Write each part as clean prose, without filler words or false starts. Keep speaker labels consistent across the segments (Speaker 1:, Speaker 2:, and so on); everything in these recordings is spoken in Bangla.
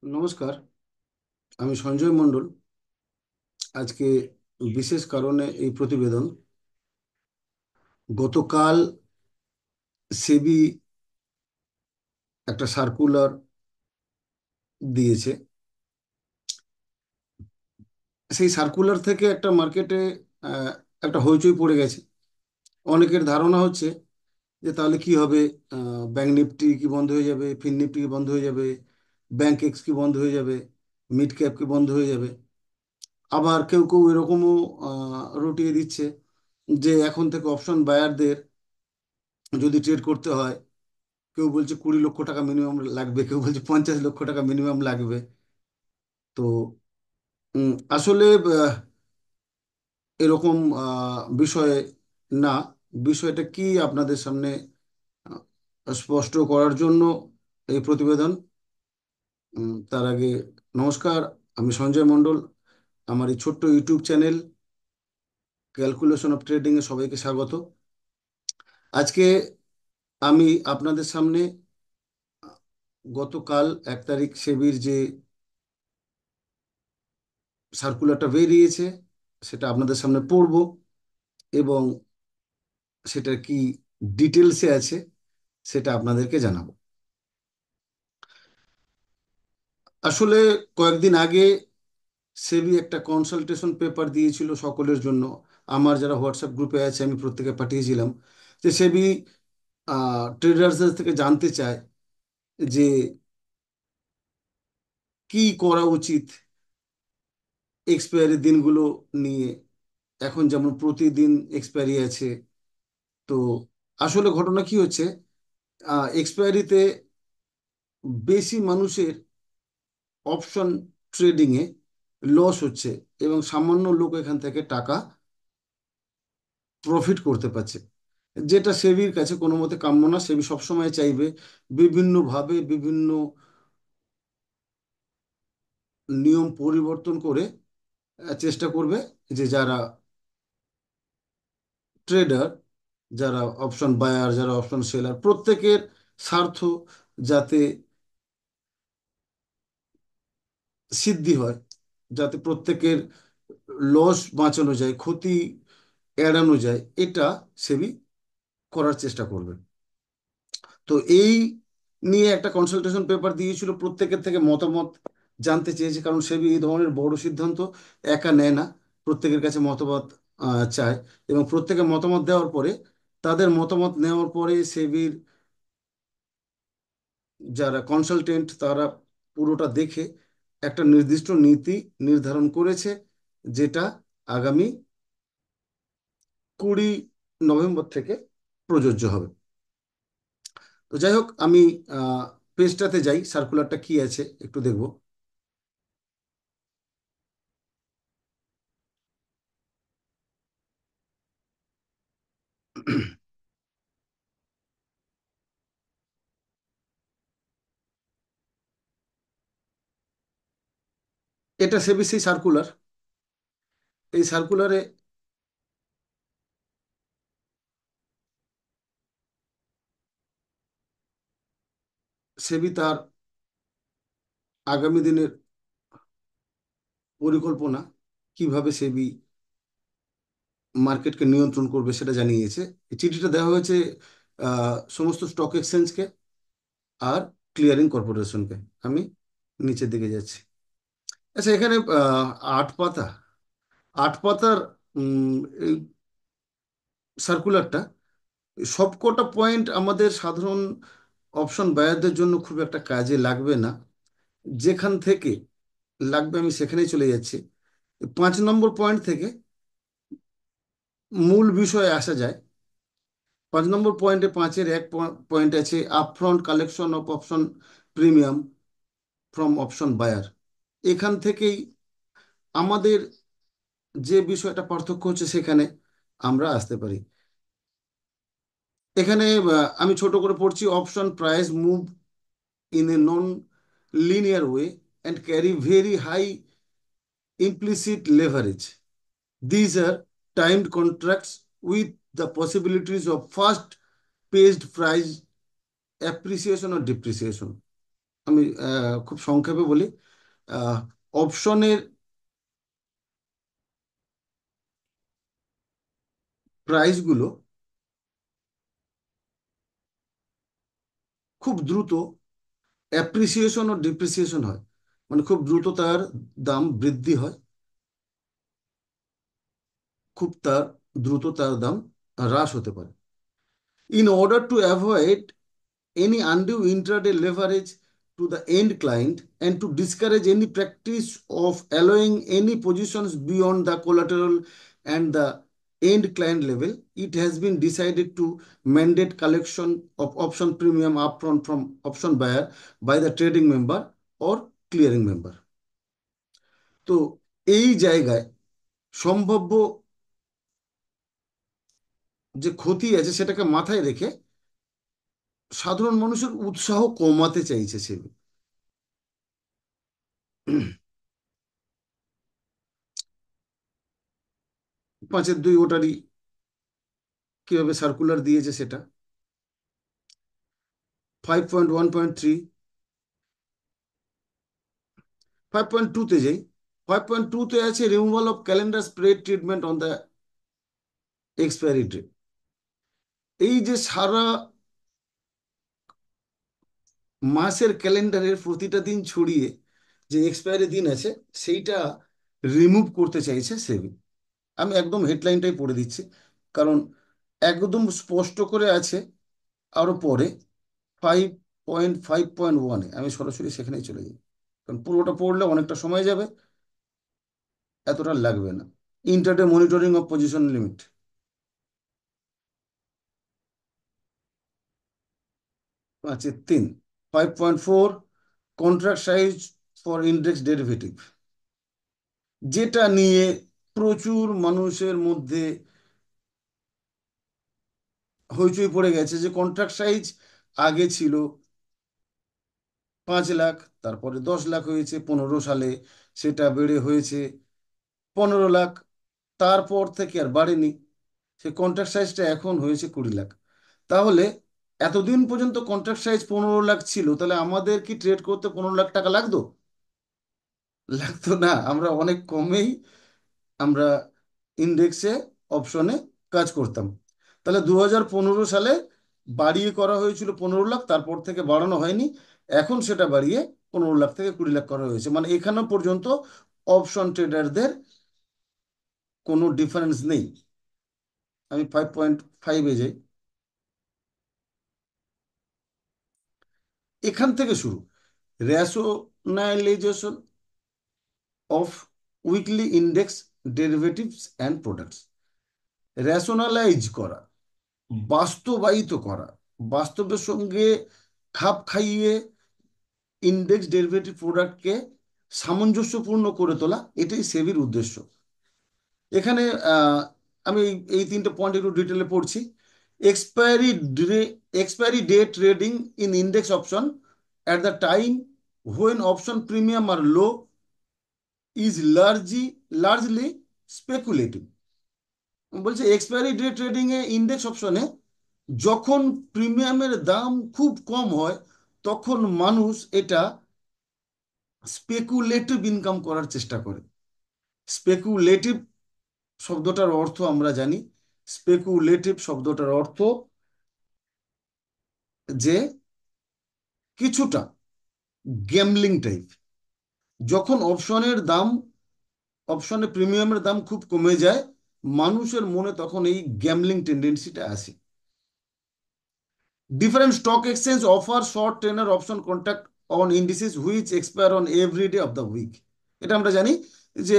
Speaker 1: নমস্কার। আমি সঞ্জয় মণ্ডল। আজকে বিশেষ কারণে এই প্রতিবেদন। গতকাল সেবি একটা সার্কুলার দিয়েছে। সেই সার্কুলার থেকে একটা মার্কেটে আহ, একটা হইচই পড়ে গেছে। অনেকের ধারণা হচ্ছে যে তাহলে কি হবে, ব্যাংক নিফটি কি বন্ধ হয়ে যাবে, ফিন নিফটি কি বন্ধ হয়ে যাবে, ব্যাংক এক্স কি বন্ধ হয়ে যাবে, মিড ক্যাপ কি বন্ধ হয়ে যাবে। আবার কেউ কেউ এরকমও রটিয়ে দিচ্ছে যে এখন থেকে অপশন বায়ারদের যদি ট্রেড করতে হয়, কেউ বলছে 20 লক্ষ টাকা মিনিমাম লাগবে, কেউ বলছে 50 লক্ষ টাকা মিনিমাম লাগবে। তো আসলে এরকম বিষয়ে না। বিষয়টা কি আপনাদের সামনে স্পষ্ট করার জন্য এই প্রতিবেদন। তার আগে নমস্কার, আমি সঞ্জয় মণ্ডল। আমার এই ছোট্ট YouTube channel calculation of trading এ সবাইকে স্বাগত। আজকে আমি আপনাদের সামনে গতকাল 1 তারিখ সেবির যে সার্কুলারটা বেরিয়েছে সেটা আপনাদের সামনে পড়ব, এবং সেটা কি ডিটেলসে আছে সেটা আপনাদেরকে জানাবো। আসলে কয়েকদিন আগে সেবি একটা কনসালটেশন পেপার দিয়েছিল সকলের জন্য। আমার যারা হোয়াটসঅ্যাপ গ্রুপে আছে আমি প্রত্যেকে পাঠিয়েছিলাম যে সেবি ট্রেডার্সদের থেকে জানতে চায় যে কি করা উচিত এক্সপায়ারি দিনগুলো নিয়ে। এখন যেমন প্রতিদিন এক্সপায়ারি আছে। তো আসলে ঘটনা কি হচ্ছে, এক্সপায়ারিতে বেশি মানুষের অপশন ট্রেডিংয়ে লস হচ্ছে, এবং সামান্য লোক এখান থেকে টাকা প্রফিট করতে পারছে, যেটা সেবির কাছে কোনো মতে কাম্য না। সেবি সবসময় চাইবে বিভিন্নভাবে বিভিন্ন নিয়ম পরিবর্তন করে চেষ্টা করবে যে যারা ট্রেডার, যারা অপশন বায়ার, যারা অপশন সেলার, প্রত্যেকের স্বার্থ যাতে সিদ্ধি হয়, যাতে প্রত্যেকের লস বাঁচানো যায়, ক্ষতি এড়ানো যায়, এটা সেবি করার চেষ্টা করবে। তো এই নিয়ে একটা কনসালটেশন পেপার দিয়েছিল, প্রত্যেকের থেকে মতামত জানতে চেয়েছে, কারণ সেবি এই ধরনের বড় সিদ্ধান্ত একা নেয় না, প্রত্যেকের কাছে মতামত চায়। এবং প্রত্যেকের মতামত দেওয়ার পরে, তাদের মতামত নেওয়ার পরে সেবির যারা কনসালটেন্ট তারা পুরোটা দেখে একটা নির্দিষ্ট নীতি নির্ধারণ করেছে, যেটা আগামী 20 নভেম্বর থেকে প্রযোজ্য হবে। তো যাই হোক, আমি পেজটাতে যাই, সার্কুলারটা কি আছে একটু দেখব। এটা সেবি সেই সার্কুলার। এই সার্কুলারে সেবি তার আগামী দিনের পরিকল্পনা, কিভাবে সেবি মার্কেটকে নিয়ন্ত্রণ করবে সেটা জানিয়েছে। এই চিঠিটা দেওয়া হয়েছে সমস্ত স্টক এক্সচেঞ্জকে আর ক্লিয়ারিং কর্পোরেশনকে। আমি নিচের দিকে যাচ্ছি। আচ্ছা, এখানে 8 পাতা, 8 পাতার উম, এই সার্কুলারটা, সবকটা পয়েন্ট আমাদের সাধারণ অপশন বায়ারদের জন্য খুব একটা কাজে লাগবে না। যেখান থেকে লাগবে আমি সেখানেই চলে যাচ্ছি। 5 নম্বর পয়েন্ট থেকে মূল বিষয়ে আসা যায়। 5 নম্বর পয়েন্টে, 5-এর 1 পয়েন্ট আছে upfront collection of option premium from option buyer. এখান থেকেই আমাদের যে বিষয়টা পার্থক্য হচ্ছে সেখানে আমরা আসতে পারি। এখানে আমি ছোট করে পড়ছি: option price move in a non linear way and carry very high implicit leverage. These are timed contracts with the possibilities of fast paced price appreciation or depreciation. আমি খুব সংক্ষেপে বলি। অপশনের প্রাইসগুলো খুব দ্রুত অ্যাপ্রিসিয়েশন ও ডিপ্রিসিয়েশন হয়, মানে খুব দ্রুত তার দাম বৃদ্ধি হয়, খুব দ্রুত তার দাম হ্রাস হতে পারে। In order to avoid any undue intraday leverage to the end client and to discourage any practice of allowing any positions beyond the collateral and the end client level, it has been decided to mandate collection of option premium upfront from option buyer by the trading member or clearing member. তো এই জায়গায় সম্ভাব্য যে ক্ষতি আছে সেটাকে মাথায় রেখে সাধারণ মানুষের উৎসাহ কমাতে চাইছে সে। 5-2 ওটারই কিভাবে সার্কুলার দিয়েছে সেটা। 5.1.3, 5.2-তে যাই। 5.2-তে আছে removal of calendar spread treatment on the expiry date. এই যে সারা মাসের ক্যালেন্ডারের প্রতিটা দিন ছড়িয়ে যে এক্সপায়ারি দিন আছে সেইটা রিমুভ করতে চাইছে সেবি। আমি একদম হেডলাইনটাই পড়ে দিচ্ছি, কারণ একদম স্পষ্ট করে আছে আরো পরে 5.5.1-এ। আমি সরাসরি সেখানেই চলে যাই, কারণ পুরোটা পড়লে অনেকটা সময় যাবে, এতটা লাগবে না। Intraday monitoring of position limit আছে 3। 5.4 contract size for index derivative, যেটা নিয়ে প্রচুর মানুষের মধ্যে হইচই পড়ে গেছে যে কন্ট্রাক্ট সাইজ আগে ছিল 5 লাখ, তারপরে 10 লাখ হয়েছে 15 সালে, সেটা বেড়ে হয়েছে 15 লাখ, তারপর থেকে আর বাড়েনি। সে কন্ট্রাক্ট সাইজটা এখন হয়েছে 20 লাখ। তাহলে এতদিন পর্যন্ত কন্ট্রাক্ট সাইজ 15 লাখ ছিল, তাহলে আমাদের কি ট্রেড করতে 15 লাখ টাকা লাগতো? লাগতো না। আমরা অনেক কমেই আমরা ইন্ডেক্সে অপশনে কাজ করতাম। তাহলে 2015 সালে বাড়িয়ে করা হয়েছিল 15 লাখ, তারপর থেকে বাড়ানো হয়নি। এখন সেটা বাড়িয়ে 15 লাখ থেকে 20 লাখ করা হয়েছে, মানে এখানে পর্যন্ত অপশন ট্রেডারদের কোনো ডিফারেন্স নেই। আমি 5.5-এ যাই। এখান থেকে শুরু, rationalisation of weekly index derivatives and products. Rationalise করা, বাস্তবায়িত করা, বাস্তবের সঙ্গে খাপ খাইয়ে ইন্ডেক্স ডেরিভেটিভ প্রোডাক্টকে সামঞ্জস্যপূর্ণ করে তোলা, এটাই সেবির উদ্দেশ্য। এখানে আমি এই 3টে পয়েন্ট একটু ডিটেলে পড়ছি। Expiry day, expiry day trading in index option at the time when option premium are low is largely speculative। বলছে এক্সপায়ারি ডে ট্রেডিং এ ইন্ডেক্স অপশনে যখন প্রিমিয়ামের দাম খুব কম হয়, তখন মানুষ এটা স্পেকুলেটিভ ইনকাম করার চেষ্টা করে। স্পেকুলেটিভ শব্দটার অর্থ আমরা জানি। স্পেকুলেটিভ শব্দটার অর্থ যে কিছুটা গ্যামলিং টাইপ। যখন অপশনে প্রিমিয়ামের দাম খুব কমে যায়, মানুষের মনে তখন এই গ্যামলিং টেন্ডেন্সিটা আসে। Different stock exchange offer short tenor option contract on indices which expire on every day of the week। এটা আমরা জানি যে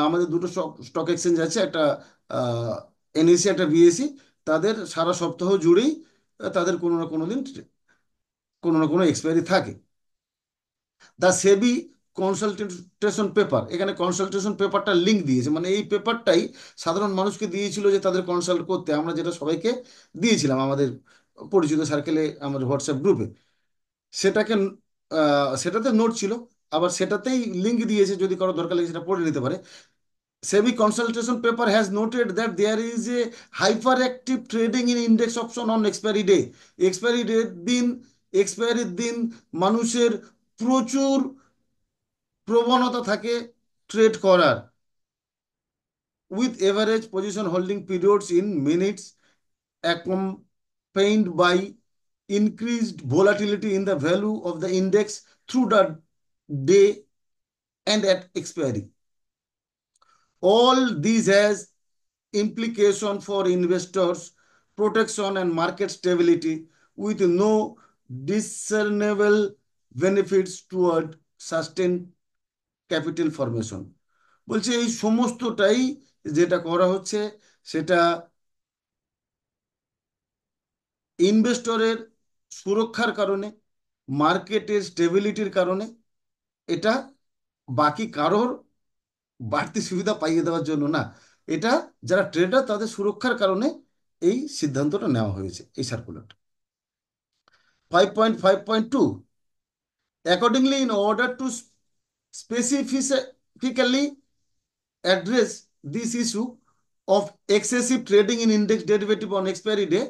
Speaker 1: আমাদের দুটো স্টক এক্সচেঞ্জ আছে, একটা এনএসি, একটা বিএসসি। তাদের সারা সপ্তাহ জুড়েই তাদের কোনো না কোনো দিন কোনো না কোনো এক্সপায়ারি থাকে। দ্য সেবি কনসালটেশন পেপার, এখানে কনসালটেশন পেপারটা লিঙ্ক দিয়েছে, মানে এই পেপারটাই সাধারণ মানুষকে দিয়েছিল যে তাদের কনসাল্ট করতে, আমরা যেটা সবাইকে দিয়েছিলাম আমাদের পরিচিত সার্কেলে, আমাদের হোয়াটসঅ্যাপ গ্রুপে। সেটাকে সেটাতে নোট ছিল, আবার সেটাতেই লিঙ্ক দিয়েছে, যদি কারো দরকার লাগে সেটা পড়ে নিতে পারে। SEBI consultation paper has noted that there is a hyper active trading in index option on expiry day. Expiry day দিন এক্সপায়ারির দিন মানুষের প্রচুর প্রবণতা থাকে ট্রেড করার, with average position holding periods in minutes accompanied by increased volatility in the value of the index through the day and at expiry. All these has implication for investors, protection and market stability with no discernible benefits toward sustained capital formation. বলছে এই সমস্তটাই যেটা করা হচ্ছে সেটা ইনভেস্টরের সুরক্ষার কারণে, মার্কেটের স্টেবিলিটির কারণে, এটা বাকি কারোর বাড়তি সুবিধা পাইয়ে দেওয়ার জন্য না, এটা যারা ট্রেডার তাদের সুরক্ষার কারণে এই সিদ্ধান্তটা নেওয়া হয়েছে, এই সার্কুলারটা। 5.5.2, accordingly in order to specifically address this issue of excessive trading in index derivative on expiry day,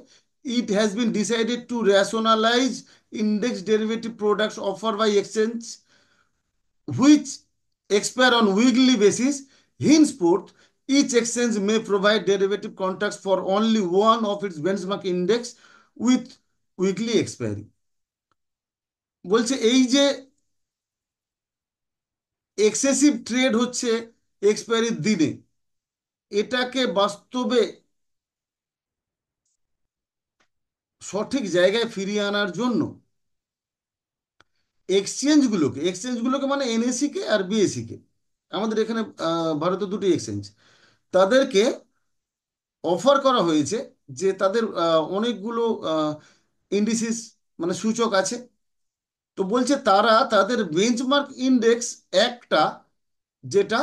Speaker 1: it has been decided to rationalize index derivative products offered by exchange which expire on weekly basis. Henceforth, each exchange may provide derivative contracts for only one of its benchmark index with weekly expiry. বলছে এই যে এক্সেসিভ ট্রেড হচ্ছে এক্সপায়ারির দিনে, এটাকে বাস্তবে সঠিক জায়গায় ফিরিয়ে আনার জন্য এক্সচেঞ্জগুলোকে মানে এনএসি কে আর বিএসসি কে, আমাদের এখানে ভারতে দুটি এক্সচেঞ্জ, তাদেরকে অফার করা হয়েছে যে তাদের অনেকগুলো ইন্ডিসিস মানে সূচক আছে। তো বলছে তারা তাদের বেঞ্চমার্ক ইন্ডেক্স একটা যেটা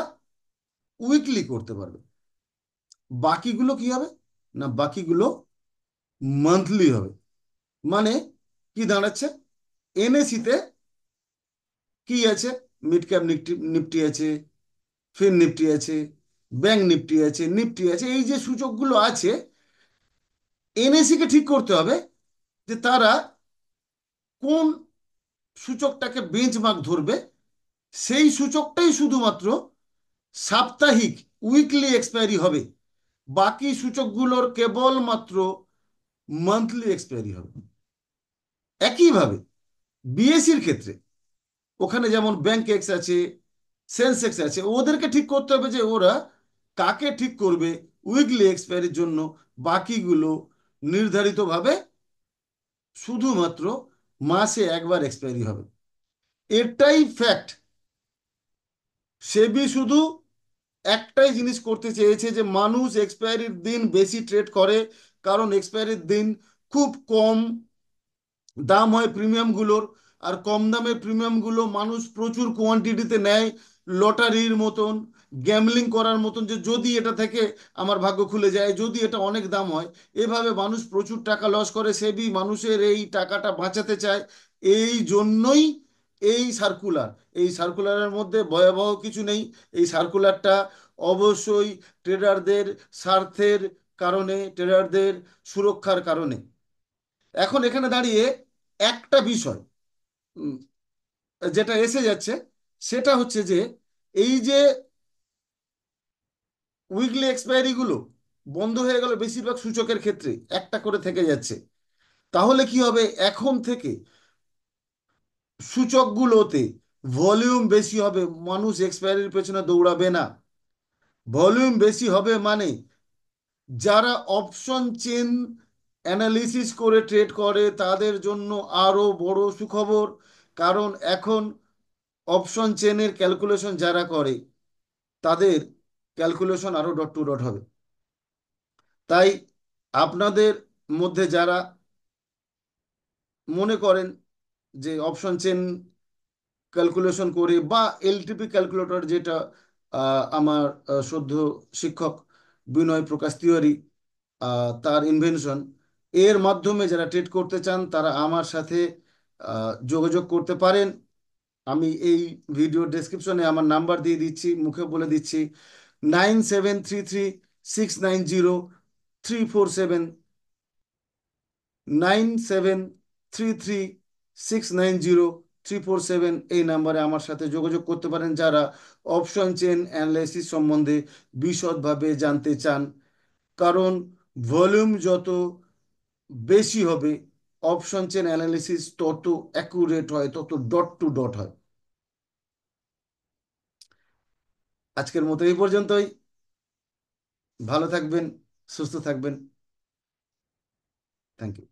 Speaker 1: উইকলি করতে পারবে, বাকিগুলো কি হবে না, বাকিগুলো মান্থলি হবে। মানে কি দাঁড়াচ্ছে, এনএসিতে কি আছে, মিড ক্যাপ নিফটি নিফটি আছে, ফিন নিফটি আছে, ব্যাংক নিফটি আছে, নিফটি আছে, এই যে সূচকগুলো আছে, এনএসি কে ঠিক করতে হবে যে তারা কোন সূচকটাকে বেঞ্চমার্ক ধরবে, সেই সূচকটাই শুধুমাত্র সাপ্তাহিক উইকলি এক্সপায়ারি হবে, বাকি সূচকগুলোর কেবলমাত্র মান্থলি এক্সপায়ারি হবে। একইভাবে বিএসসির ক্ষেত্রে ওখানে যেমন ব্যাংক এক্স আছে, সেন্সেক্স আছে, ওদেরকে ঠিক করতে হবে যে ওরা কাকে ঠিক করবে উইকলি এক্সপায়ারির জন্য, বাকিগুলো নির্ধারিতভাবে শুধুমাত্র মাসে একবার এক্সপায়ারি হবে। এটাই ফ্যাক্ট। সেবি শুধু একটাই জিনিস করতে চেয়েছে যে মানুষ এক্সপায়ারির দিন বেশি ট্রেড করে, কারণ এক্সপায়ারির দিন খুব কম দাম হয় প্রিমিয়ামগুলোর, আর কম দামের প্রিমিয়ামগুলো মানুষ প্রচুর কোয়ান্টিটিতে নেয়, লটারির মতন, গ্যামলিং করার মতন, যে যদি এটা থেকে আমার ভাগ্য খুলে যায়, যদি এটা অনেক দাম হয়, এভাবে মানুষ প্রচুর টাকা লস করে। সেবি মানুষের এই টাকাটা বাঁচাতে চায়, এই জন্যই এই সার্কুলারের মধ্যে ভয়াবহ কিছু নেই। এই সার্কুলারটা অবশ্যই ট্রেডারদের স্বার্থের কারণে, ট্রেডারদের সুরক্ষার কারণে। এখন এখানে দাঁড়িয়ে একটা বিষয় উম, যেটা এসে যাচ্ছে সেটা হচ্ছে যে এই যে উইকলি এক্সপায়ারি গুলো বন্ধ হয়ে গেল বেশিরভাগ সূচকের ক্ষেত্রে, একটা করে থেকে যাচ্ছে, তাহলে কি হবে, এখন থেকে সূচকগুলোতে ভলিউম বেশি হবে, মানুষ এক্সপায়ারির পেছনে দৌড়াবে না। ভলিউম বেশি হবে মানে যারা অপশন চেন অ্যানালিসিস করে ট্রেড করে তাদের জন্য আরো বড় সুখবর, কারণ এখন অপশন চেনের ক্যালকুলেশন যারা করে তাদের ক্যালকুলেশন আরো ডট টু ডট হবে। তাই আপনাদের মধ্যে যারা মনে করেন যে অপশন চেন ক্যালকুলেশন করে বা এলটিপি ক্যালকুলেটর, যেটা আমার শ্রদ্ধেয় শিক্ষক বিনয় প্রকাশ তিওয়ারি তার ইনভেনশন, এর মাধ্যমে যারা ট্রেড করতে চান তারা আমার সাথে যোগাযোগ করতে পারেন। আমি এই ভিডিও ডেসক্রিপশনে আমার নাম্বার দিয়ে দিচ্ছি, মুখে বলে দিচ্ছি, 9733690347, 9733 690347 এই নাম্বারে আমার সাথে যোগাযোগ করতে পারেন, যারা অপশন চেন অ্যানালাইসিস সম্বন্ধে বিশদভাবে জানতে চান। কারণ ভলিউম যত বেশি হবে, অপশন চেন অ্যানালিসিস তত অ্যাকুরেট হয়, তত ডট টু ডট হয়। আজকের মতো এই পর্যন্তই। ভালো থাকবেন, সুস্থ থাকবেন। Thank you.